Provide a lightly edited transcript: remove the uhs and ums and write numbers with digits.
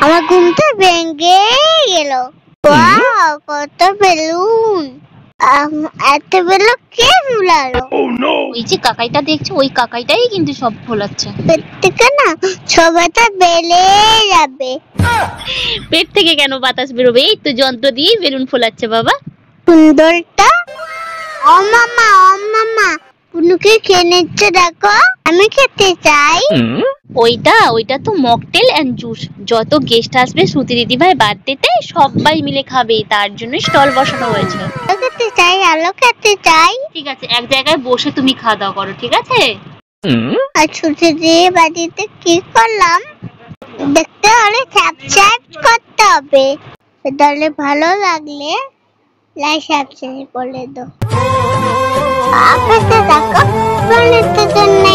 আমার ঘুমটা ভেঙে গেল। ওয়াও, কত বেলুন! এত বেলুন কে ফুলালো? ওই যে কাকাইটা দেখছো, ওই কাকাইটাই কিন্তু সব ফোলাচ্ছে। পেট থেকে না সবাইটা বেলে যাবে। পেট থেকে কেন বাতাস বেরোবে? এই তো যন্ত্র দিয়ে বেলুন ফোলাচ্ছে বাবা। সুন্দরটা ও মামা পুনুকে খেয়ে নিচ্ছে দেখো। আমি খেতে চাই। ওইটা তো মকটেল এন্ড জুস। যত গেস্ট আসবে শ্রুতি দিদিভাই বার্থডেতে সবাই মিলে খাবে, তার জন্য স্টল বসানো হয়েছে। খেতে চাই, আলো খেতে চাই। ঠিক আছে, এক জায়গায় বসে তুমি খাওয়া দাওয়া করো, ঠিক আছে? আর ছুটি দিয়ে বাড়িতে কি করলাম দেখতে হলে সাবস্ক্রাইব করতে হবে। তাহলে ভালো লাগলে লাইক সাবস্ক্রাইব করে দাও। আপনাদের দেখো জন্য